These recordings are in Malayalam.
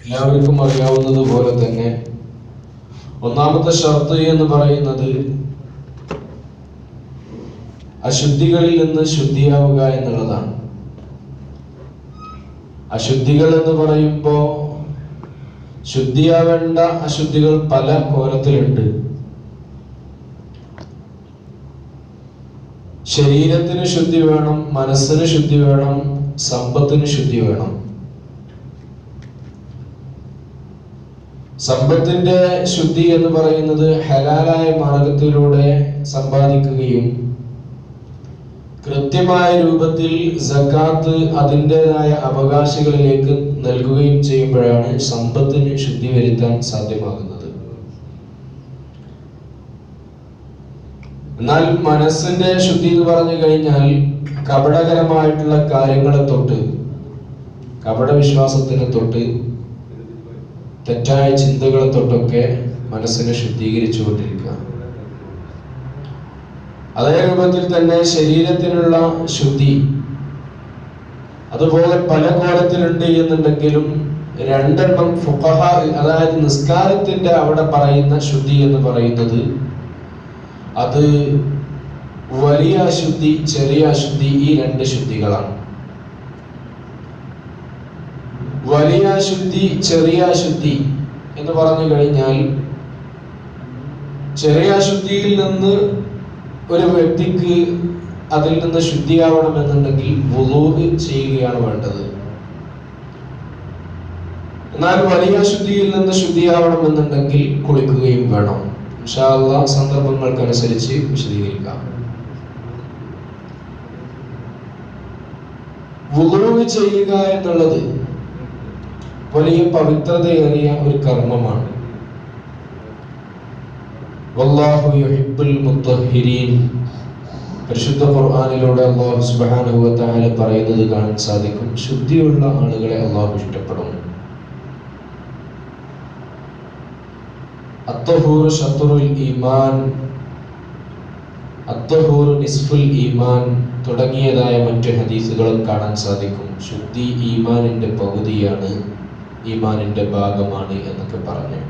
എല്ലാവർക്കും അറിയാവുന്നതുപോലെ തന്നെ ഒന്നാമത്തെ ഷർത്ത് എന്ന് പറയുന്നത് അശുദ്ധികളിൽ നിന്ന് ശുദ്ധിയാവുക എന്നുള്ളതാണ്. അശുദ്ധികൾ എന്ന് പറയുമ്പോൾ ശുദ്ധിയാവേണ്ട അശുദ്ധികൾ പല കോലത്തിലുണ്ട്. ശരീരത്തിന് ശുദ്ധി വേണം, മനസ്സിന് ശുദ്ധി വേണം, സമ്പത്തിന് ശുദ്ധി വേണം. സമ്പത്തിന്റെ ശുദ്ധി എന്ന് പറയുന്നത് ഹലാലായ മാർഗത്തിലൂടെ സമ്പാദിക്കുകയും കൃത്യമായ രൂപത്തിൽ സകാത്ത് അതിൻ്റെതായ അവകാശികളിലേക്ക് നൽകുകയും ചെയ്യുമ്പോഴാണ് സമ്പത്തിന് ശുദ്ധി വരുത്താൻ സാധ്യമാകുന്നത്. എന്നാൽ മനസ്സിന്റെ ശുദ്ധി എന്ന് പറഞ്ഞു കഴിഞ്ഞാൽ കപടകരമായിട്ടുള്ള കാര്യങ്ങളെ തൊട്ട്, കപട വിശ്വാസത്തിനെ തൊട്ട്, തെറ്റായ ചിന്തകളെ തൊട്ടൊക്കെ മനസ്സിനെ ശുദ്ധീകരിച്ചു കൊണ്ടിരിക്കുക. അതേ രൂപത്തിൽ തന്നെ ശരീരത്തിനുള്ള ശുദ്ധി അതുപോലെ പല കോലത്തിലുണ്ട് എന്നുണ്ടെങ്കിലും രണ്ടെണ്ണം ഫുഖഹ, അതായത് നിസ്കാരത്തിന്റെ അവിടെ പറയുന്ന ശുദ്ധി എന്ന് പറയുന്നത് അത് വലിയ അശുദ്ധി, ചെറിയ അശുദ്ധി, ഈ രണ്ട് ശുദ്ധികളാണ്. വലിയ അശുദ്ധി, ചെറിയ അശുദ്ധി എന്ന് പറഞ്ഞു കഴിഞ്ഞാൽ ചെറിയ അശുദ്ധിയിൽ നിന്ന് ഒരു വ്യക്തിക്ക് അതിൽ നിന്ന് ശുദ്ധിയാവണമെന്നുണ്ടെങ്കിൽ വുളൂ ചെയ്യുകയാണ് വേണ്ടത്. എന്നാൽ വലിയ അശുദ്ധിയിൽ നിന്ന് ശുദ്ധിയാവണമെന്നുണ്ടെങ്കിൽ കുളിക്കുകയും വേണം. ഇൻഷാ അല്ലാഹ് സന്ദർഭങ്ങൾക്കനുസരിച്ച് വിശദീകരിക്കാം. വുളൂ ചെയ്യുക എന്നുള്ളത് വലിയ പവിത്രതയേറിയ ഒരു കർമ്മമാണ്. വല്ലാഹു യുഹിബ്ബുൽ മുത്തഹിരീൻ, പരിശുദ്ധ ഖുർആനിലൂടെ അല്ലാഹു സുബ്ഹാനഹു വ തആല പറയുന്നത് കാണാൻ സാധിക്കും. ശുദ്ധിയുള്ള ആളുകളെ അല്ലാഹു ഇഷ്ടപ്പെടും. അത്ത്ഹൂറു ശത്റുൽ ഈമാൻ, അത്ത്ഹൂറു നിസ്ഫുൽ ഈമാൻ തുടങ്ങിയതായ മറ്റു ഹദീസുകളും കാണാൻ സാധിക്കും. ശുദ്ധി ഈമാനിന്റെ പകുതിയാണ്, ഈമാനിന്റെ ഭാഗമാണ് എന്നൊക്കെ പറഞ്ഞു.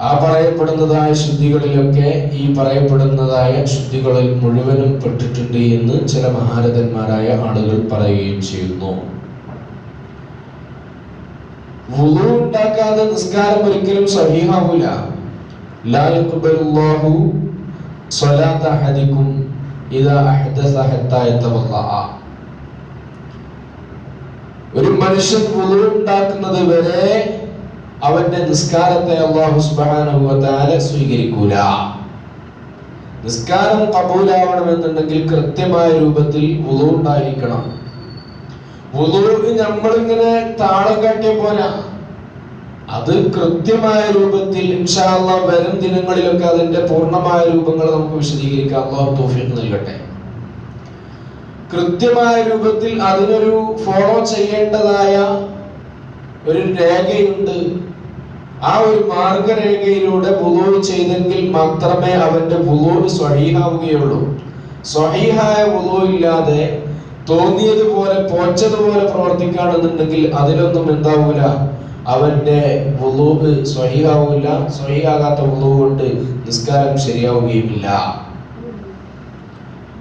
ആ പറയപ്പെടുന്നതായ ശുദ്ധികളിലൊക്കെ ഈ പറയപ്പെടുന്നതായ ശുദ്ധികളിൽ മുഴുവനും പെട്ടിട്ടുണ്ട് എന്ന് ചില മഹാരഥന്മാരായ ആളുകൾ പറയുകയും ചെയ്യുന്നു. വുളൂ ഉണ്ടാക്കാതെ നിസ്കാരം ഒരിക്കലും സഹീഹാവൂല. ലാ യഖ്ബലുല്ലാഹു സ്വലാത്ത അഹദികും ഇദാ അഹ്ദസ ഹത്താ യതവല്ലഅ. ഒരു മനുഷ്യൻ വുളൂ ഉണ്ടാക്കുന്നത് വരെ അവന്റെ നിസ്കാരത്തെ അല്ലാഹു സുബ്ഹാനഹു വ തആല സ്വീകരിക്കൂല. നിസ്കാരം ഖബൂലാവണമെന്നുണ്ടെങ്കിൽ കൃത്യമായ രൂപത്തിൽ വുളൂ ഉണ്ടായിരിക്കണം. വുളൂ നമ്മളിങ്ങനെ താളം കാട്ടിയ പോരാ, അത് കൃത്യമായ രൂപത്തിൽ ഇൻഷാ അല്ലാഹ് വരും ദിനങ്ങളിലൊക്കെ അതിന്റെ പൂർണ്ണമായ രൂപങ്ങൾ നമുക്ക് വിശദീകരിക്കാം. അല്ലാഹു തൗഫീഖ് നൽകട്ടെ. കൃത്യമായ രൂപത്തിൽ അതിനൊരു ഫോളോ ചെയ്യേണ്ടതായ ഒരു രേഖയുണ്ട്. ആ ഒരു മാർഗരേഖയിലൂടെ വുളൂ ചെയ്തെങ്കിൽ മാത്രമേ അവന്റെ വുളൂ സ്വഹീഹാവുകയുള്ളൂ. സ്വഹീഹായ വുളൂ ഇല്ലാതെ തോന്നിയതുപോലെ പോച്ചതുപോലെ പ്രവർത്തിക്കുകയാണെന്നുണ്ടെങ്കിൽ അതിലൊന്നും എന്താവൂല, അവന്റെ വുളൂ സ്വഹീഹാവൂല. സ്വഹീഹാകാത്ത വുളൂ കൊണ്ട് നിസ്കാരം ശരിയാവുകയുമില്ല.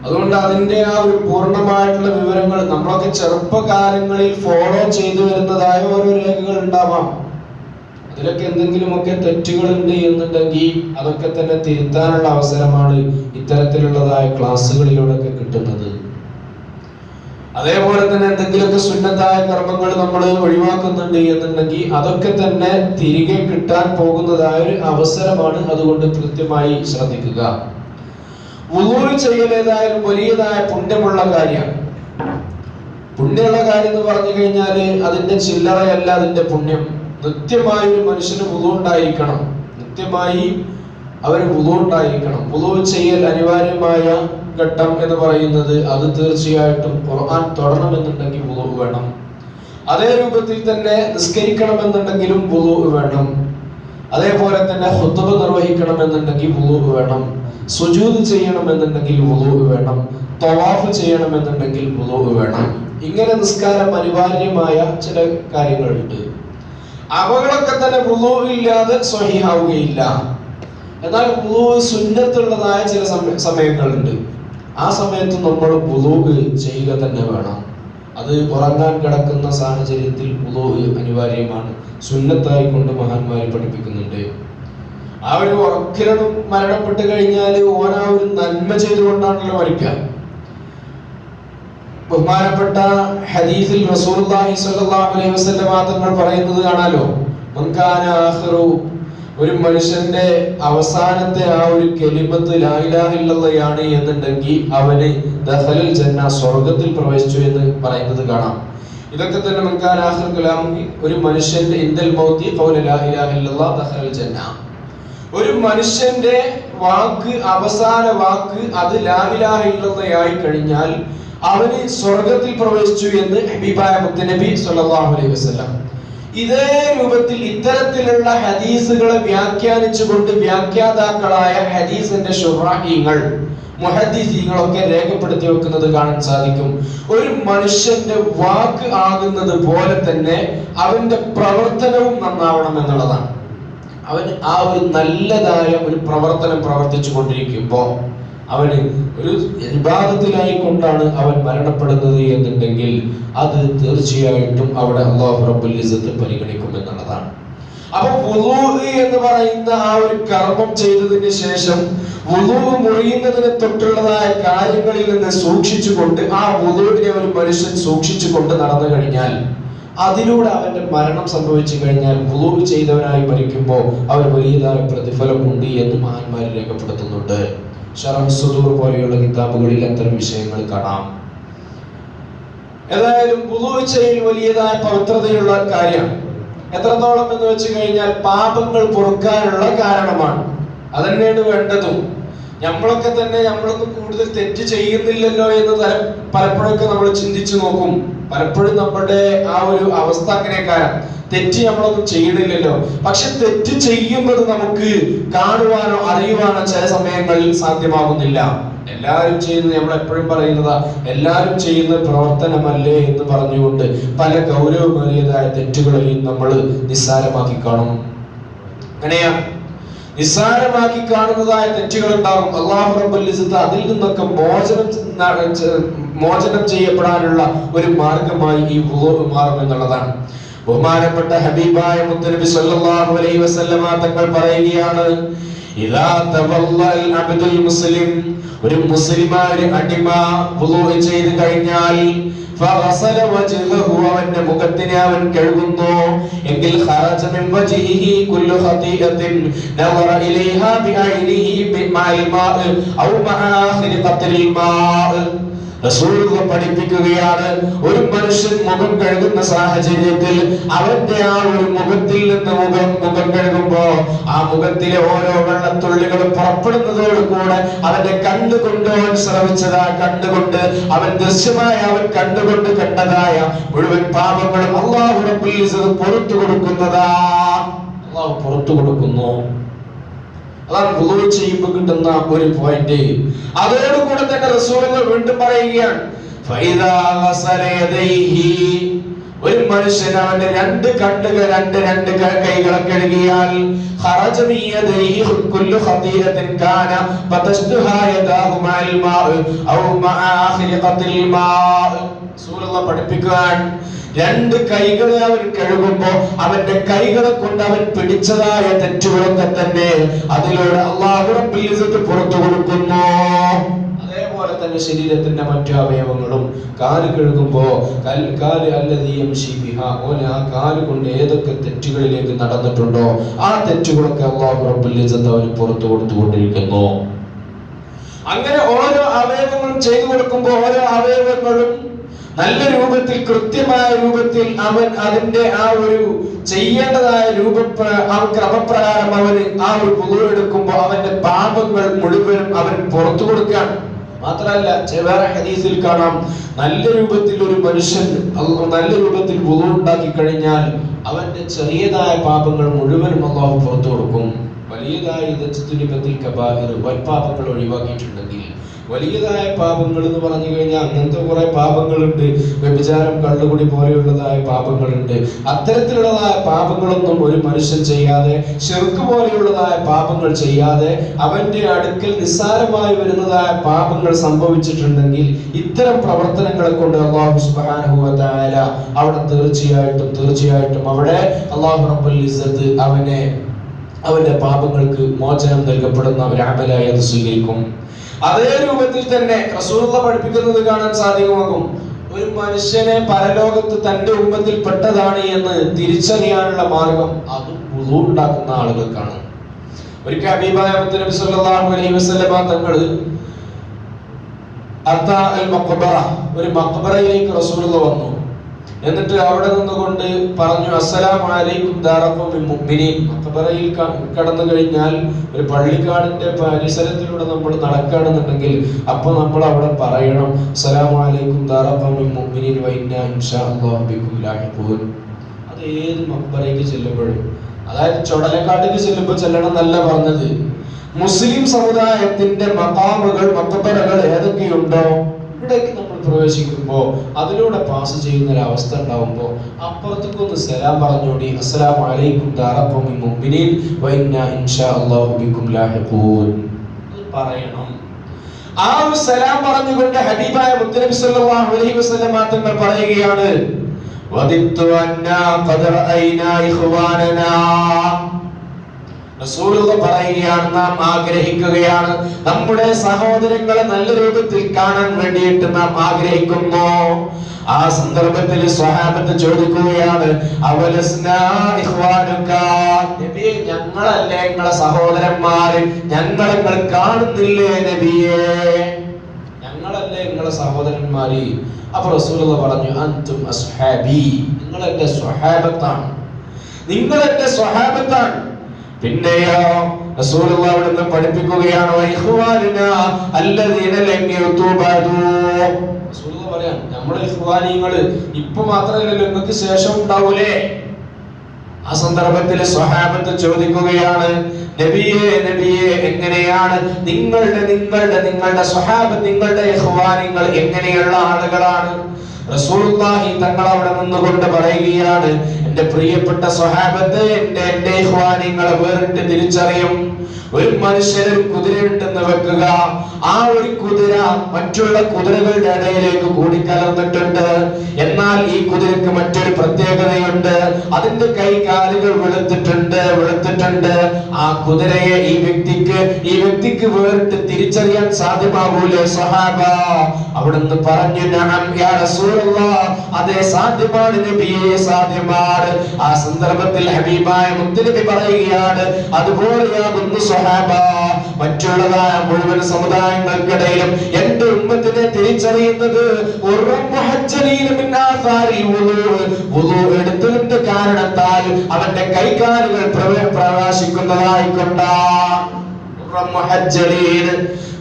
അതുകൊണ്ട് അതിന്റെ ആ ഒരു പൂർണ്ണമായിട്ടുള്ള വിവരങ്ങൾ നമ്മളൊക്കെ ചെറുപ്പകാലങ്ങളിൽ ഫോളോ ചെയ്തു വരുന്നതായ ഓരോ രേഖകൾ ഉണ്ടാവാം. അതിലൊക്കെ എന്തെങ്കിലുമൊക്കെ തെറ്റുകളുണ്ട് എന്നുണ്ടെങ്കിൽ അതൊക്കെ തന്നെ തിരുത്താനുള്ള അവസരമാണ് ഇത്തരത്തിലുള്ളതായ ക്ലാസ്സുകളിലൂടെ കിട്ടുന്നത്. അതേപോലെ തന്നെ എന്തെങ്കിലുമൊക്കെ സുന്നത്തായ കർമ്മങ്ങൾ നമ്മൾ ഒഴിവാക്കുന്നുണ്ട് എന്നുണ്ടെങ്കിൽ അതൊക്കെ തന്നെ തിരികെ കിട്ടാൻ പോകുന്നതായ ഒരു അവസരമാണ്. അതുകൊണ്ട് കൃത്യമായി ശ്രദ്ധിക്കുക. വുളൂ ചെയ്യലേതായാലും വലിയതായ പുണ്യമുള്ള കാര്യമാണ്. പുണ്യമുള്ള കാര്യം എന്ന് പറഞ്ഞു കഴിഞ്ഞാൽ അതിന്റെ ചില്ലറയല്ല അതിന്റെ പുണ്യം. നിത്യമായി ഒരു മനുഷ്യന് വുളൂ ഉണ്ടായിരിക്കണം. നിത്യമായി അവന് വുളൂ ഉണ്ടായിരിക്കണം. വുളൂ ചെയ്യൽ അനിവാര്യമായ ഘട്ടം എന്ന് പറയുന്നത് അത് തീർച്ചയായിട്ടും ഖുർആൻ തൊടണമെന്നുണ്ടെങ്കിൽ വുളൂ വേണം. അതേ രൂപത്തിൽ തന്നെ നിസ്കരിക്കണമെന്നുണ്ടെങ്കിലും വുളൂ വേണം. അതേപോലെ തന്നെ ഖുത്ബ നിർവഹിക്കണമെന്നുണ്ടെങ്കിൽ വുളൂ വേണം. സുജൂദ് ചെയ്യണമെന്നുണ്ടെങ്കിൽ വുളൂ വേണം. തവാഫ് ചെയ്യണമെന്നുണ്ടെങ്കിൽ വുളൂ വേണം. ഇങ്ങനെ നിസ്കാരം അനിവാര്യമായ ചില കാര്യങ്ങളുണ്ട്. അവകളൊക്കെ തന്നെ വുളൂ ഇല്ലാതെ സ്വഹീഹാവുകയില്ല. എന്നാൽ വുളൂ സുന്നത്തുള്ളതായ ചില സമയങ്ങളുണ്ട്. ആ സമയത്ത് നമ്മൾ വുളൂ ചെയ്യുക തന്നെ വേണം. അത് ഉറങ്ങാൻ കിടക്കുന്ന സാഹചര്യത്തിൽ വുളൂ അനിവാര്യമാണ്. സുന്നത്തായി കൊണ്ട് മഹാന്മാർ പഠിപ്പിക്കുന്നുണ്ട്. ആ ഒരു ഉറക്കിലും മരണപ്പെട്ട് കഴിഞ്ഞാൽ ഓൻ ആ ഒരു നന്മ ചെയ്തുകൊണ്ടാണല്ലോ മരിക്കുക. ബഹുമാനപ്പെട്ട ഹദീസിൽ റസൂലുള്ളാഹി സ്വല്ലല്ലാഹു അലൈഹി വസല്ലം തങ്ങൾ പറയുന്നത് കാണാലോ, മൻകാന ആഖിറു, ഒരു മനുഷ്യന്റെ അവസാനത്തെ ആ ഒരു കലിമത്ത് ലാ ഇലാഹ ഇല്ലല്ലാഹ് എന്നുണ്ടെങ്കിൽ അവന് ദഖലൽ ജന്ന, സ്വർഗ്ഗത്തിൽ പ്രവേശിച്ചു എന്ന് പറയുന്നത് കാണാം. ഇതൊക്കെ തന്നെ മൻകാന ആഖിറു കലാമി, ഒരു മനുഷ്യന്റെ ഇൻദൽ മൗതി ഖൗല ലാ ഇലാഹ ഇല്ലല്ലാഹ് ദഖലൽ ജന്ന. ഒരു മനുഷ്യന്റെ വാക്ക്, അവസാന വാക്ക് അത് ലാ ഇലാഹ ഇല്ലല്ലാഹ് ആയി കഴിഞ്ഞാൽ അവന് സ്വർഗത്തിൽ പ്രവേശിച്ചു എന്ന് ഹബീബായ മുത്തനബി സ്വല്ലല്ലാഹു അലൈഹി വസല്ലം. ഇതേ രൂപത്തിൽ ഇത്തരത്തിലുള്ള ഹദീസുകളെ വ്യാഖ്യാനിച്ചുകൊണ്ട് വ്യാഖ്യാതാക്കളായ ഹദീസിന്റെ ശുറാഹികൾ, മുഹദ്ദിസീങ്ങളൊക്കെ രേഖപ്പെടുത്തി വെക്കുന്നത് കാണാൻ സാധിക്കും. ഒരു മനുഷ്യന്റെ വാക്ക് ആകുന്നത് പോലെ തന്നെ അവന്റെ പ്രവർത്തനവും നന്നാവണം എന്നുള്ളതാണ്. അവൻ ആ ഒരു നല്ലതായ ഒരു പ്രവർത്തനം പ്രവർത്തിച്ചു കൊണ്ടിരിക്കുമ്പോ അവന് ഒരു ഇബാദത്തിലായി കൊണ്ടാണ് അവൻ മരണപ്പെടുന്നത് എന്നുണ്ടെങ്കിൽ അത് തീർച്ചയായിട്ടും അവിടെ അല്ലാഹു റബ്ബുൽ ഇസ്സത്ത് പരിഗണിക്കും എന്നുള്ളതാണ്. അപ്പൊ വുളൂ എന്ന് പറയുന്ന ആ ഒരു കർമ്മം ചെയ്തതിന് ശേഷം വുളൂ മുറിയുന്നതിനെ തൊട്ടുള്ളതായ കാര്യങ്ങളിൽ നിന്ന് സൂക്ഷിച്ചുകൊണ്ട് ആ വുളൂവിനെ ഒരു മനുഷ്യൻ സൂക്ഷിച്ചുകൊണ്ട് നടന്നു കഴിഞ്ഞാൽ അതിലൂടെ അവന്റെ മരണം സംഭവിച്ചു കഴിഞ്ഞാൽ വുളൂ ചെയ്തവനായി മരിക്കുമ്പോൾ അവന് വലിയതായ പ്രതിഫലം ഉണ്ട് എന്ന് മഹാന്മാർ രേഖപ്പെടുത്തുന്നുണ്ട്. ശറഹ് സുദൂർ പോലെയുള്ള കിതാബുകളിൽ അത്തരം വിഷയങ്ങൾ കാണാം. ഏതായാലും വുളൂ ചെയ്യൽ വലിയതായ പവിത്രതയുള്ള കാര്യമാണ്. എത്രത്തോളം എന്ന് വെച്ച് കഴിഞ്ഞാൽ പാപങ്ങൾ പൊറുക്കാനുള്ള കാരണമാണ്. അതന്നെയാണ് വേണ്ടതും. നമ്മളൊക്കെ തന്നെ നമ്മളൊന്നും കൂടുതൽ തെറ്റ് ചെയ്യുന്നില്ലല്ലോ എന്ന് പലപ്പോഴൊക്കെ നമ്മൾ ചിന്തിച്ചു നോക്കും. പലപ്പോഴും നമ്മുടെ ആ ഒരു അവസ്ഥ അങ്ങനെയൊക്കെ, തെറ്റ് നമ്മളൊന്നും ചെയ്യണില്ലല്ലോ. പക്ഷെ തെറ്റ് ചെയ്യുന്നത് നമുക്ക് കാണുവാനോ അറിയുവാനോ ചില സമയങ്ങളിൽ സാധ്യമാകുന്നില്ല. എല്ലാവരും ചെയ്യുന്നത്, നമ്മൾ എപ്പോഴും പറയുന്നതാ, എല്ലാവരും ചെയ്യുന്ന പ്രവർത്തനമല്ലേ എന്ന് പറഞ്ഞുകൊണ്ട് പല ഗൗരവമേറിയതായ തെറ്റുകളെയും നമ്മൾ നിസ്സാരമാക്കി കാണും. അങ്ങനെയാ നിസ്സാരമാക്കി കാണുന്നതായ തെറ്റുകൾ ഉണ്ടാകും. അല്ലാഹു റബ്ബുൽ ഇസ്സത്ത് അതിൽ നിന്നൊക്കെ മോചനം ചെയ്യപ്പെടാനുള്ള ഒരു മാർഗമായി ഈ വുളൂ മാറും എന്നുള്ളതാണ്. ബഹുമാനപ്പെട്ട ഹബീബായ മുത്തനബി സല്ലല്ലാഹു അലൈഹി വസല്ലം തങ്ങൾ പറയുകയാണ്, ഇദാ തവല്ലൽ അബ്ദുൽ മുസ്ലിം, ഒരു മുസ്ലിമായ അടിമ വുളൂ ചെയ്തു കഴിഞ്ഞാൽ ഫഗസല വജ്ഹഹു, അവന്റെ മുഖത്തിനെ അവൻ കഴുകുന്നു എങ്കിൽ ഖറജ മിൻ വജ്ഹിഹി കുല്ലു ഖതീഅത്തിൻ നവറ ഇലൈഹാ ബിഐനിഹി ബിമഅൽ മാഅ ഔ മഅ ആഖിരി ഖത്രിൽ മാഅ. റസൂലുള്ളാഹി പഠിപ്പിക്കുകയാണ്, ഒരു മനുഷ്യൻ മുഖം കഴുകുന്ന സാഹചര്യത്തിൽ അവന്റെ ആ ഒരു മുഖത്തിൽ നിന്ന് മുഖം കഴുകുമ്പോ ആ മുഖത്തിലെ ഓരോ വെള്ളത്തുള്ളികളും പുറപ്പെടുന്നതോടുകൂടെ അവന്റെ കണ്ണുകൊണ്ട് അവൻ ശ്രവിച്ചതായ, കണ്ടുകൊണ്ട് അവൻ ദൃശ്യമായ, അവൻ കണ്ടുകൊണ്ട് കണ്ടതായ മുഴുവൻ പാപങ്ങളും അല്ലാഹു റബ്ബുൽ ഇസ്സത്ത് പുറത്തു കൊടുക്കുന്നതാ. അല്ലാഹു പുറത്തു കൊടുക്കുന്നു. അതാണ് വുളൂ ചെയ്യുമ്പോൾ കിട്ടുന്ന ഒരു പോയിന്റ്. അതോടുകൂടെ തന്നെ റസൂലുള്ളാഹി വീണ്ടും പറയുകയാണ്, ഫൈദാ ഗസല യദൈഹി, ഒരു മനുഷ്യൻ അവന്റെ രണ്ട് കൈകളെ കഴുകിയാൽ ഖറജ മിൻ യദൈഹി കുല്ലു ഖതീഅത്തിൻ കാന ഫതസ്തുഹാ യദാഹു മഅൽ മാഅ ഔ മഅ ആഖിരി ഖത്രിൽ മാഅ. റസൂലുള്ളാഹി പഠിപ്പിക്കുകയാണ്, രണ്ട് കൈകളെ അവൻ കഴുകുമ്പോ അവന്റെ കൈകളെ കൊണ്ട് അവൻ പിടിച്ചതായ തെറ്റുകളൊക്കെ തന്നെ അതിലൂടെ അല്ലാഹു റബ്ബുൽ ഇസ്സത്ത് പുറത്തു കൊടുക്കുന്നു. അതേപോലെ തന്നെ ശരീരത്തിന്റെ മറ്റു അവയവങ്ങളും കാല് കഴുകുമ്പോ കാല് അല്ലദീ യംശി ബിഹാ, ആ കാല് കൊണ്ട് ഏതൊക്കെ തെറ്റുകളിലേക്ക് നടന്നിട്ടുണ്ടോ ആ തെറ്റുകളൊക്കെ അല്ലാഹു റബ്ബുൽ ഇസ്സത്ത് അവന് പുറത്തു കൊടുത്തുകൊണ്ടിരിക്കുന്നു. അങ്ങനെ ഓരോ അവയവങ്ങളും ചെയ്തു കൊടുക്കുമ്പോ ഓരോ അവയവങ്ങളും നല്ല രൂപത്തിൽ, കൃത്യമായ രൂപത്തിൽ അവൻ അതിന്റെ ആ ഒരു ചെയ്യേണ്ടതായ ആ ക്രമപ്രകാരം അവന് ആ ഒരു വുളൂ എടുക്കുമ്പോൾ അവന്റെ പാപങ്ങൾ മുഴുവനും അവൻ പുറത്തു കൊടുക്കുകയാണ്. മാത്രമല്ല, വേറെ ഹദീസിൽ കാണാം, നല്ല രൂപത്തിൽ ഒരു മനുഷ്യൻ നല്ല രൂപത്തിൽ വുളൂ ഉണ്ടാക്കി കഴിഞ്ഞാൽ അവന്റെ ചെറിയതായ പാപങ്ങൾ മുഴുവനും അല്ലാഹു പുറത്തു കൊടുക്കും. വലിയതായ വൻപാപങ്ങൾ ഒഴിവാക്കിയിട്ടുണ്ടെങ്കിൽ വലിയതായ പാപങ്ങൾ എന്ന് പറഞ്ഞു കഴിഞ്ഞാൽ അങ്ങനത്തെ കുറെ പാപങ്ങളുണ്ട്. വ്യഭിചാരം, കള്ളുകുടി പോലെയുള്ളതായ പാപങ്ങളുണ്ട്. അത്തരത്തിലുള്ളതായ പാപങ്ങളൊന്നും ഒരു മനുഷ്യൻ ചെയ്യാതെ, ശിർക്ക് പോലെയുള്ളതായ പാപങ്ങൾ ചെയ്യാതെ, അവന്റെ അടുക്കൽ നിസ്സാരമായി വരുന്നതായ പാപങ്ങൾ സംഭവിച്ചിട്ടുണ്ടെങ്കിൽ ഇത്തരം പ്രവർത്തനങ്ങളെ കൊണ്ട് അല്ലാഹു സുബ്ഹാനഹു വ തആല അവിടെ തീർച്ചയായിട്ടും അവിടെ അല്ലാഹു റബ്ബുൽ ഇസ്സത്ത് അവന്റെ പാപങ്ങൾക്ക് മോചനം നൽകപ്പെടുന്ന ഒരു അമലായി അത് സ്വീകരിക്കും. അതേ രൂപത്തിൽ തന്നെ റസൂലുള്ളാഹി പഠിപ്പിക്കുന്നത് കാണാൻ സാധ്യമാകും. ഒരു മനുഷ്യനെ പരലോകത്ത് തന്റെ ഉമ്മത്തിൽ പെട്ടതാണ് എന്ന് തിരിച്ചറിയാനുള്ള മാർഗം അതും വുളു ഉണ്ടാക്കുന്ന ആളുകൾക്കാണ്. ഒരിക്കൽ ഹബീബായ മുത്ത് നബി സല്ലല്ലാഹു അലൈഹി വസല്ലമ തങ്ങൾ ഒരു മഖ്ബറയിലേക്ക് റസൂലുള്ളാഹി വന്നു. എന്നിട്ട് അവിടെ നിന്നുകൊണ്ട് പറഞ്ഞു, അസ്സലാമു അലൈക്കും ദാറഖൗമിൽ മുഅ്മിനീൻ. മഖ്ബറയിൽ കടന്നു കഴിഞ്ഞാൽ ഒരു പള്ളിക്കാടിന്റെ പരിസരത്തിലൂടെ നമ്മൾ നടക്കുകയാണെന്നുണ്ടെങ്കിൽ അപ്പോൾ നമ്മൾ അവിടെ പറയണം, അസ്സലാമു അലൈക്കും ദാറഖൗമിൽ മുഅ്മിനീൻ വ ഇന്നാ ഇൻഷാ അല്ലാഹു ബികും ലാഹിഖൂൻ. അത് ഏത് മഖ്ബറയ്ക്ക് ചെല്ലുമ്പോഴും, അതായത് ചുടലക്കാട്ടിലേക്ക് ചെല്ലുമ്പോൾ ചെല്ലണം എന്നല്ല പറഞ്ഞത്. മുസ്ലിം സമുദായത്തിന്റെ മഖാമുകൾ, മഖ്ബറകൾ ഏതൊക്കെയുണ്ടോ ഇവിടേക്ക് നമ്മൾ പ്രവേശിക്കുമ്പോൾ അതിലൂടെ പാസ് ചെയ്യുന്ന ഒരു അവസ്ഥ ഉണ്ടാവുമ്പോൾ അപ്പുറത്തേക്കൊന്ന് സലാം പറഞ്ഞോടി, അസ്സലാമു അലൈക്കും ദാറഖൗമിൽ മുഅ്മിനീൻ വ ഇന്നാ ഇൻഷാ അല്ലാഹു ബികും ലാഹിഖൂൻ പറയണം. ആ ഒരു സലാം പറഞ്ഞുകൊണ്ട് ഹബീബായ മുത്ത് നബി സല്ലല്ലാഹു അലൈഹി വസല്ലം തങ്ങൾ പറയുകയാണ്, വദിത്തു അന്നാ ഖദ് റഅയ്നാ ഇഖ്വാനനാ. റസൂലുള്ളാഹി പറയുകയാണ്, നാം ആഗ്രഹിക്കുകയാണ്, നമ്മുടെ സഹോദരങ്ങളെ നല്ല രൂപത്തിൽ കാണാൻ വേണ്ടിയിട്ട് നാം ആഗ്രഹിക്കുന്നു. ആ സന്ദർഭത്തിൽ സ്വഹാബത്ത് ചോദിക്കുകയാണ്, അവലസ്നാ ഇഖ്വാനുക, നബിയെ ഞങ്ങളല്ലേ നിങ്ങളെ സഹോദരന്മാര്, ഞങ്ങളെ നിങ്ങൾ കാണുന്നില്ലേ നബിയെ, ഞങ്ങളല്ലേ നിങ്ങളെ സഹോദരന്മാര്. അപ്പോൾ റസൂലുള്ളാഹി പറഞ്ഞു, അൻതും അസ്ഹാബി, നിങ്ങൾ എന്റെ സ്വഹാബത്താണ്, നിങ്ങൾ എന്റെ സ്വഹാബത്താണ്. പിന്നെയോ റസൂലുള്ളാഹി അവിടുന്ന് പഠിപ്പിക്കുകയാണ്, വഇഖ്വാനുനാ അല്ലദീന ലം യതൂബു. റസൂലുള്ളാഹി പറയാൻ, നമ്മുടെ ഇഖ്വാനികൾ ഇപ്പോ മാത്രമല്ല, നിങ്ങൾക്ക് ശേഷം ഉണ്ടാവൂലേ. ആ സന്ദർഭത്തിൽ സ്വഹാബത്ത് ചോദിക്കുകയാണ്, നബിയേ നബിയേ എങ്ങനെയാണ് നിങ്ങളുടെ സ്വഹാബത്ത്, നിങ്ങളുടെ ഇഖ്വാനികൾ എങ്ങനെയുള്ള ആളുകളാണ്? റസൂലുള്ളാഹി തങ്ങൾ അവിടെ നിന്നുകൊണ്ട് പറയുകയാണ്, എന്റെ പ്രിയപ്പെട്ട സ്വഹാബത്ത്, എന്റെ ഇഖ്വാനികളെ വേറിട്ട് തിരിച്ചറിയും. ഒരു മനുഷ്യന് ഒരു കുതിരയുണ്ടെന്ന് വെക്കുക, ആ ഒരു കുതിര മറ്റുള്ള കുതിരകളുടെ ഇടയിലേക്ക് കൂടിക്കലർന്നിട്ടുണ്ട്. എന്നാൽ ഈ കുതിരക്ക് മറ്റൊരു പ്രത്യേകതയുണ്ട്, അതിന്റെ കൈകാലുകൾ വെളുത്തിട്ടുണ്ട്. ആ കുതിരയെ ഈ വ്യക്തിക്ക് വേറിട്ട് തിരിച്ചറിയാൻ സാധ്യമാകൂലേ സ്വഹാബ? അവിടുന്ന് പറഞ്ഞു, നഅം യാ റസൂലല്ലാഹ്, അതെ സാധ്യമാണ് നബിയേ, സാധ്യമാണ്. ആ സന്ദർഭത്തിൽ ഹബീബായ മുത്തുനബി പറയുകയാണ്, അതുപോലെയാകുന്നു സ്വഹാബ, മറ്റുള്ളതായ മുഴുവൻ സമുദായങ്ങൾക്കിടയിലും എന്റെ ഉമ്മത്തിനെ തിരിച്ചറിയുന്നത് വുളു എടുത്തതിന്റെ കാരണത്താൽ അവന്റെ കൈകാലുകൾ പ്രകാശിക്കുന്നതായിക്കൊണ്ടാണ്.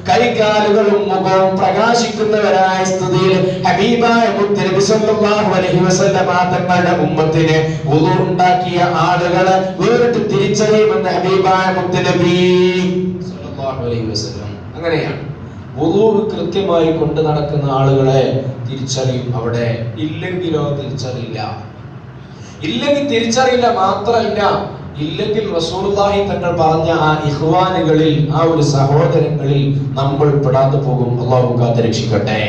കൈകാലുകളും മുഖവും പ്രകാശിക്കുന്നവരായ സ്ഥിതിയിൽ ഹബീബായ മുത്ത് നബി സല്ലല്ലാഹു അലൈഹി വസല്ലം തങ്ങളുടെ ഉമ്മത്തിനെ വുളു ഉണ്ടാക്കിയ ആളുകളെ വേറിട്ട് തിരിച്ചറിയുമെന്ന് ഹബീബായ മുത്ത് നബി സല്ലല്ലാഹു അലൈഹി വസല്ലം. അങ്ങനെയാണ് വുളു കൃത്യമായി കൊണ്ട് നടക്കുന്ന ആളുകളെ തിരിച്ചറിയും. അവിടെ ഇല്ലെങ്കിലോ തിരിച്ചറിയില്ല മാത്രമല്ല, ഇല്ലെങ്കിൽ റസൂലുള്ളാഹി തങ്ങൾ പറഞ്ഞ ആ ഇഖ്വാനുകളിൽ, ആ ഒരു സഹോദരങ്ങളിൽ നമ്മൾ പെടാതെ പോകും. അല്ലാഹു കാത്തുരക്ഷിക്കട്ടെ.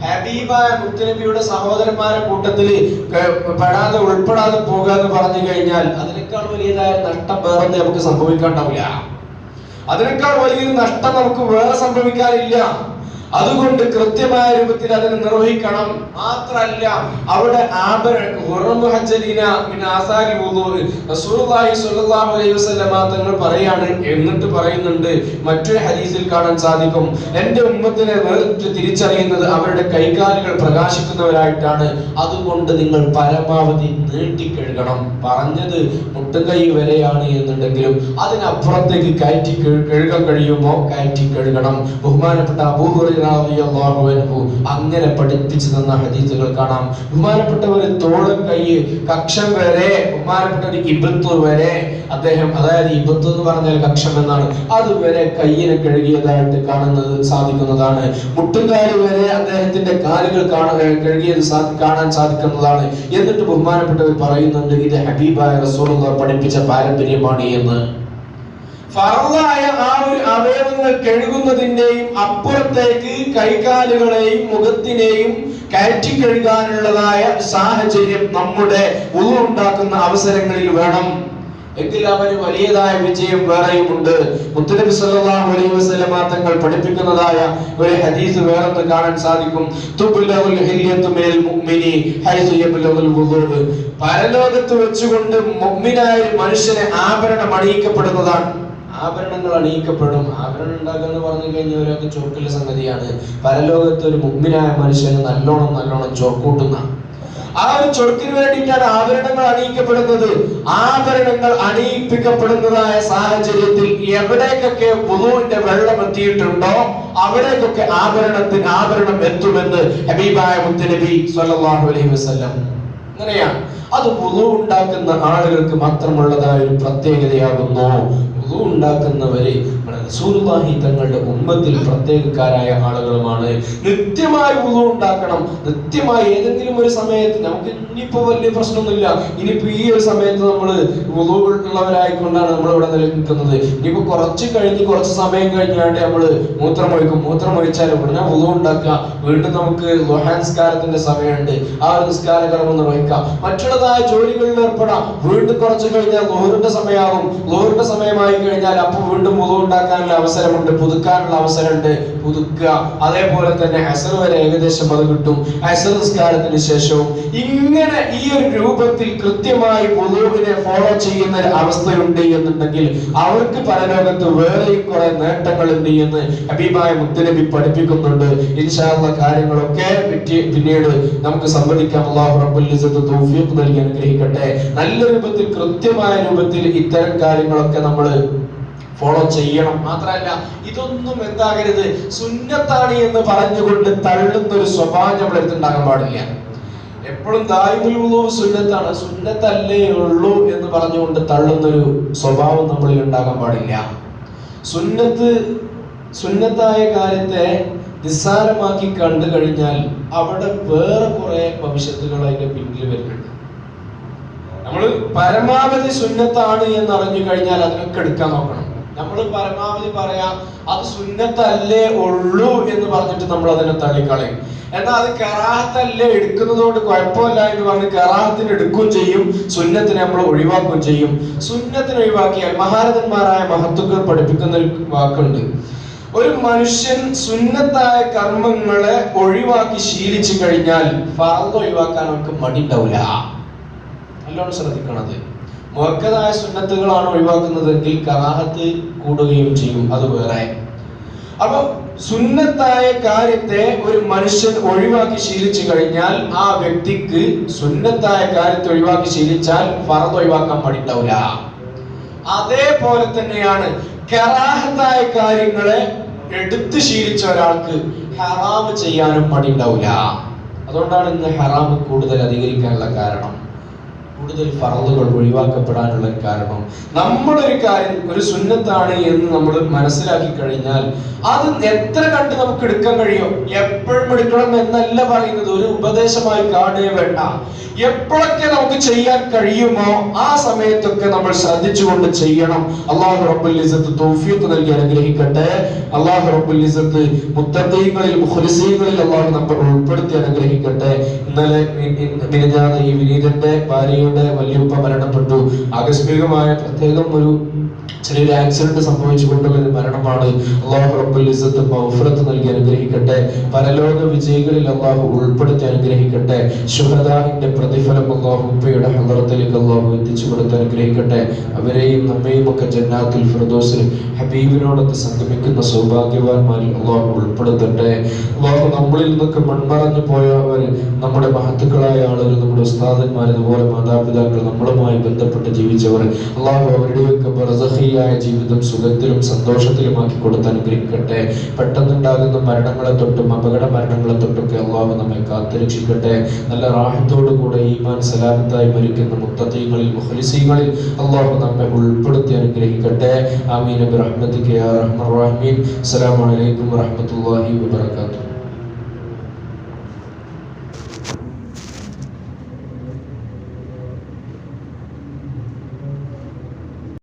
ഹബീബായ മുത്തുനബിയുടെ സഹോദരന്മാരെ കൂട്ടത്തിൽ ഉൾപ്പെടാതെ പോകുക എന്ന് പറഞ്ഞു കഴിഞ്ഞാൽ അതിനേക്കാൾ വലിയതായ നഷ്ടം വേറെ നമുക്ക് സംഭവിക്കാണ്ടാവില്ല. അതിനേക്കാൾ വലിയൊരു നഷ്ടം നമുക്ക് വേറെ സംഭവിക്കാനില്ല. അതുകൊണ്ട് കൃത്യമായ രൂപത്തിൽ അതിനെ നിർവഹിക്കണം. മാത്രല്ല അവിടെ തങ്ങൾ പറയാണ്, എന്നിട്ട് പറയുന്നുണ്ട്, മറ്റൊരു ഹദീസിൽ കാണാൻ സാധിക്കും, എന്റെ ഉമ്മത്തിനെ വേറിട്ട് തിരിച്ചറിയുന്നത് അവരുടെ കൈകാലുകൾ പ്രകാശിക്കുന്നവരായിട്ടാണ്. അതുകൊണ്ട് നിങ്ങൾ പരമാവധി നീട്ടിക്കഴുകണം. പറഞ്ഞത് മുട്ടുകൈ വരെയാണ് എന്നുണ്ടെങ്കിലും അതിനപ്പുറത്തേക്ക് കയറ്റി കഴുകാൻ കഴിയുമോ കയറ്റി കഴുകണം. ബഹുമാനപ്പെട്ട അബൂ ഹുറൈറ റളിയല്ലാഹു അൻഹു അങ്ങനെ പഠിപ്പിച്ചു തന്ന ഹദീസുകൾ കാണാം. ബഹുമാനപ്പെട്ടവർ തോളും കൈ കക്ഷം വരെ, ബഹുമാനപ്പെട്ട ഇബ്തു വരെ അദ്ദേഹം, അതായത് ഇബ്തു എന്ന് പറഞ്ഞാൽ കക്ഷം എന്നാണ്, അതുവരെ കയ്യിനെ കഴുകിയതായിട്ട് കാണുന്നത് സാധിക്കുന്നതാണ്. മുട്ടുകാല് വരെ അദ്ദേഹത്തിന്റെ കാലുകൾ കഴുകിയത് കാണാൻ സാധിക്കുന്നതാണ്. എന്നിട്ട് ബഹുമാനപ്പെട്ടവർ പറയുന്നുണ്ട് ഇത് ഹബീബായ റസൂലുള്ളാഹി പഠിപ്പിച്ച പാരമ്പര്യമാണ് എന്ന്. ഫർളായ ആ ഒരു അവയവങ്ങൾ കഴുകുന്നതിന്റെയും അപ്പുറത്തേക്ക് കൈകാലുകളെയും മുഖത്തിനെയും കയറ്റി കഴുകാനുള്ളതായ സാഹചര്യം നമ്മുടെ വുളു ഉണ്ടാക്കുന്ന അവസരങ്ങളിൽ വേണം. എങ്കിൽ അവന് വലിയതായ വിജയം വേറെയുമുണ്ട്. മുത്തുനബി സല്ലല്ലാഹു അലൈഹി വസല്ലമ തങ്ങൾ പഠിപ്പിക്കുന്നതായ ഒരു ഹദീസ് വേറൊന്ന് കാണാൻ സാധിക്കും. തുബ്ലഉൽ ഹില്യത്തു മിനൽ മുഅ്മിനി ഹൈസു യബ്ലഉൽ വുളൂ. പരലോകത്ത് വെച്ചുകൊണ്ട് മുഅ്മിനായ ഒരു മനുഷ്യനെ ആഭരണം അണിയിക്കപ്പെടുന്നതാണ്. ആഭരണങ്ങൾ അണിയിക്കപ്പെടും. ആഭരണം ഉണ്ടാകുമെന്ന് പറഞ്ഞു കഴിഞ്ഞാൽ ഒരാൾക്ക് ചൊർക്കുള്ള സംഗതിയാണ്. പരലോകത്ത് ഒരു മുഅ്മിനായ മനുഷ്യന് നല്ലോണം ചൊർക്കൂട്ടുന്ന ആ ഒരു ചൊർക്കിന് വേണ്ടിയിട്ടാണ് ആഭരണങ്ങൾ അണിയിക്കപ്പെടുന്നത്. ആഭരണങ്ങൾ അണിയിപ്പിക്കപ്പെടുന്നതായ സാഹചര്യത്തിൽ എവിടേക്കൊക്കെ വുളൂവിന്റെ വെള്ളം എത്തിയിട്ടുണ്ടോ അവിടേക്കൊക്കെ ആഭരണം എത്തുമെന്ന് ഹബീബായ മുത്തുനബി സ്വല്ലല്ലാഹു അലൈഹി വസല്ലം. അങ്ങനെയാണ്. അത് വുളൂ ഉണ്ടാക്കുന്ന ആളുകൾക്ക് മാത്രമുള്ളതായ ഒരു പ്രത്യേകതയാകുന്നു. വുളൂ ഉണ്ടാക്കുന്നവര് റസൂലുള്ളാഹി തങ്ങളുടെ ഉമ്മത്തിൽ പ്രത്യേകക്കാരായ ആളുകളുമാണ്. നിത്യമായി വുളൂ ഉണ്ടാക്കണം. നിത്യമായി ഏതെങ്കിലും ഒരു സമയത്ത്, നമുക്ക് ഇനിയിപ്പോ വലിയ പ്രശ്നമൊന്നുമില്ല, ഇനിയിപ്പോ ഈ ഒരു സമയത്ത് നമ്മൾ വുളൂ ഉള്ളവരായിക്കൊണ്ടാണ് നമ്മൾ ഇവിടെ നിലനിൽക്കുന്നത്. ഇനിയിപ്പോ കുറച്ച് സമയം കഴിഞ്ഞാണ്ട് നമ്മള് മൂത്രമൊഴിച്ചാൽ ഉടനെ വുളൂ ഉണ്ടാക്കുക. വീണ്ടും നമുക്ക് ളുഹാ നിസ്കാരത്തിന്റെ സമയമുണ്ട്, ആ ഒരു നിസ്കാരകർമ്മം നിർവഹിക്കാം. മറ്റുള്ളതായ ജോലികളിൽ ഏർപ്പെടാം. വീണ്ടും കുറച്ച് കഴിഞ്ഞാൽ ളുഹറിന്റെ സമയമാകും. ളുഹറിന്റെ സമയമായി കഴിഞ്ഞാൽ അപ്പൊ വീണ്ടും വുളൂ ഉണ്ടാക്കാനുള്ള അവസരമുണ്ട്, പുതുക്കാനുള്ള അവസരമുണ്ട്, പുതുക്കുക. അതേപോലെ തന്നെ അസ്ർ വരെ ഏകദേശം അത് കിട്ടും. അസ്ർ നിസ്കാരത്തിന് ശേഷവും ഇങ്ങനെ ഈ ഒരു രൂപത്തിൽ കൃത്യമായി വുളൂവിനെ ഫോളോ ചെയ്യുന്ന ഒരു അവസ്ഥയുണ്ട് എന്നുണ്ടെങ്കിൽ അവർക്ക് പരലോകത്ത് വേറെയും കുറെ നേട്ടങ്ങളുണ്ട് എന്ന് ഹബീബായ മുത്തുനബി പഠിപ്പിക്കുന്നുണ്ട്. ഇൻഷാ അല്ലാഹ് കാര്യങ്ങളൊക്കെ പിന്നീട് നമുക്ക് സംവദിക്കാം. അല്ലാഹു റബ്ബുൽ ഇസ്സത്ത് തൗഫീഖ് നൽകി അനുഗ്രഹിക്കട്ടെ. നല്ല രൂപത്തിൽ കൃത്യമായ രൂപത്തിൽ ഇത്തരം കാര്യങ്ങളൊക്കെ നമ്മൾ ഫോളോ ചെയ്യണം. മാത്രമല്ല ഇതൊന്നും എന്താകരുത്, സുന്നത്താണ് എന്ന് പറഞ്ഞുകൊണ്ട് തള്ളുന്ന ഒരു സ്വഭാവം നമ്മുടെ അടുത്ത് ഉണ്ടാകാൻ പാടില്ല. എപ്പോഴും ദായിമുൽ വുളൂ സുന്നത്താണ്, സുന്നത്തല്ലേ ഉള്ളൂ എന്ന് പറഞ്ഞുകൊണ്ട് തള്ളുന്നൊരു സ്വഭാവം നമ്മളിൽ ഉണ്ടാകാൻ പാടില്ല. സുന്നത്തായ കാര്യത്തെ നിസ്സാരമാക്കി കണ്ടു കഴിഞ്ഞാൽ അവിടെ വേറെ കുറെ ഭവിഷ്യത്തുകൾ അതിന്റെ പിന്നിൽ വരുന്നുണ്ട്. നമ്മൾ പരമാവധി സുന്നത്താണ് എന്ന് അറിഞ്ഞു കഴിഞ്ഞാൽ അതിനൊക്കെ എടുക്കാൻ നോക്കണം. നമ്മൾ പരമാവധി പറയാ അത് സുന്നത്തല്ലേ ഉള്ളൂ എന്ന് പറഞ്ഞിട്ട് നമ്മൾ അതിനെ തള്ളിക്കളയും. എന്നാൽ അത് കറാഹത്തല്ലേ എടുക്കുന്നത് കൊണ്ട് കുഴപ്പമില്ല എന്ന് പറഞ്ഞ് കറാഹത്തിന് എടുക്കുകയും ചെയ്യും, സുന്നത്തിനെ നമ്മൾ ഒഴിവാക്കുകയും ചെയ്യും. സുന്നത്തിനെ ഒഴിവാക്കിയാൽ മഹാരഥന്മാരായ മഹത്തുക്കൾ പഠിപ്പിക്കുന്ന ഒരു വാക്കുണ്ട്, ഒരു മനുഷ്യൻ സുന്നത്തായ കർമ്മങ്ങളെ ഒഴിവാക്കി ശീലിച്ചു കഴിഞ്ഞാൽ ഫർദ് ഒഴിവാക്കാൻ അവർക്ക് മടി ഉണ്ടാവില്ല. നല്ലോണം ശ്രദ്ധിക്കണത്. മുഅക്കദായ സുന്നത്തുകളാണ് ഒഴിവാക്കുന്നതെങ്കിൽ കറാഹത്ത് കൂടുകയും ചെയ്യും, അത് വേറെ. അപ്പൊ സുന്നത്തായ കാര്യത്തെ ഒരു മനുഷ്യൻ ഒഴിവാക്കി ശീലിച്ചു കഴിഞ്ഞാൽ ആ വ്യക്തിക്ക് സുന്നത്തായ കാര്യത്തെ ഒഴിവാക്കി ശീലിച്ചാൽ ഫർദ് ഒഴിവാക്കാൻ മടി ഉണ്ടാവില്ല. അതേപോലെ തന്നെയാണ് കറാഹത്തായ കാര്യങ്ങളെ എടുത്ത് ശീലിച്ച ഒരാൾക്ക് ഹറാമ് ചെയ്യാനും മടി ഉണ്ടാവില്ല. അതുകൊണ്ടാണ് ഇന്ന് ഹറാമ് കൂടുതൽ അധികരിക്കാനുള്ള കാരണം, കൂടുതൽ ഫർളുകൾ ഒഴിവാക്കപ്പെടാനുള്ള കാരണം. നമ്മളൊരു കാര്യം ഒരു സുന്നത്താണ് എന്ന് നമ്മൾ മനസ്സിലാക്കി കഴിഞ്ഞാൽ അത് എത്ര കണ്ട് നമുക്ക് എടുക്കാൻ കഴിയും. എപ്പോഴും എടുക്കണം എന്നല്ല പറയുന്നത്, ഒരു ഉപദേശമായി കാണുകയേ വേണ്ട. എപ്പോഴൊക്കെ നമുക്ക് ചെയ്യാൻ കഴിയുമോ ആ സമയത്തൊക്കെ നമ്മൾ ശ്രദ്ധിച്ചുകൊണ്ട് ചെയ്യണം. അല്ലാഹു റബ്ബുൽ ഇസ്സത്ത് തൗഫീഖ് നൽകി അനുഗ്രഹിക്കട്ടെ. അല്ലാഹു റബ്ബുൽ ഇസ്സത്ത് മുത്തഖീങ്ങളിൽ മുഖ്ലിസീങ്ങളിൽ അല്ലാഹു നമ്മെ ഉൾപ്പെടുത്തി അനുഗ്രഹിക്കട്ടെ. ഇന്നലെ മിനിഞ്ഞാന്ന് ഈ വിനീതന്റെ ഭാര്യയുടെ വല്യുപ്പ മരണപ്പെട്ടു. ആകസ്മികമായ പ്രത്യേകം ഒരു ചെറിയൊരു ആക്സിഡന്റ് സംഭവിച്ചുകൊണ്ടുള്ള ഒരു മരണമാണ്. അല്ലാഹു റബ്ബുൽ ഇസ്സത്ത് മഗ്ഫിറത്ത് നൽകി അനുഗ്രഹിക്കട്ടെ. പരലോക വിജയികളിൽ അല്ലാഹു ഉൾപ്പെടുത്തി അനുഗ്രഹിക്കട്ടെ. ശുഹദാഇന്റെ പ്രതിഫലം അല്ലാഹു ഉപ്പയുടെ ഹളറത്തിലേക്ക് അല്ലാഹു എത്തിച്ചു കൊടുത്ത് അനുഗ്രഹിക്കട്ടെ. അവരെയും നമ്മയും ഒക്കെ ജന്നാത്തുൽ ഫിർദൗസിൽ ഹബീബിനോടൊത്ത് സംഗമിക്കുന്ന സൗഭാഗ്യവാന്മാരിൽ അല്ലാഹു ഉൾപ്പെടുത്തട്ടെ. അല്ലാഹു നമ്മളിൽ നിന്നൊക്കെ മൺമറഞ്ഞു പോയവർ, നമ്മുടെ മഹത്തുക്കളായ ആളുകൾ, നമ്മുടെ ഉസ്താദന്മാർ, അതുപോലെ മാതാ മാതാപിതാക്കൾ, നമ്മളുമായി ബന്ധപ്പെട്ട് ജീവിച്ചവർ, അള്ളാഹു അവരുടെയൊക്കെ ബർസഖിയായ ജീവിതം സുഖത്തിലും സന്തോഷത്തിലുമാക്കി കൊടുത്ത് അനുഗ്രഹിക്കട്ടെ. പെട്ടെന്നുണ്ടാകുന്ന മരണങ്ങളെ തൊട്ടും അപകട മരണങ്ങളെ തൊട്ടൊക്കെ അള്ളാഹു നമ്മെ കാത്തുരക്ഷിക്കട്ടെ. നല്ല റാഹത്തോടു കൂടെ ഈമാൻ സലാമത്തായി മരിക്കുന്ന മുത്തഖീങ്ങളിൽ മുഖ്ലിസീങ്ങളിൽ അള്ളാഹു നമ്മെ ഉൾപ്പെടുത്തി അനുഗ്രഹിക്കട്ടെ. ആമീൻ ബിറഹ്മതിക യാ അർഹമർ റഹീമീൻ. അസ്സലാമു അലൈക്കും വറഹ്മത്തുള്ളാഹി വബറകാതുഹു.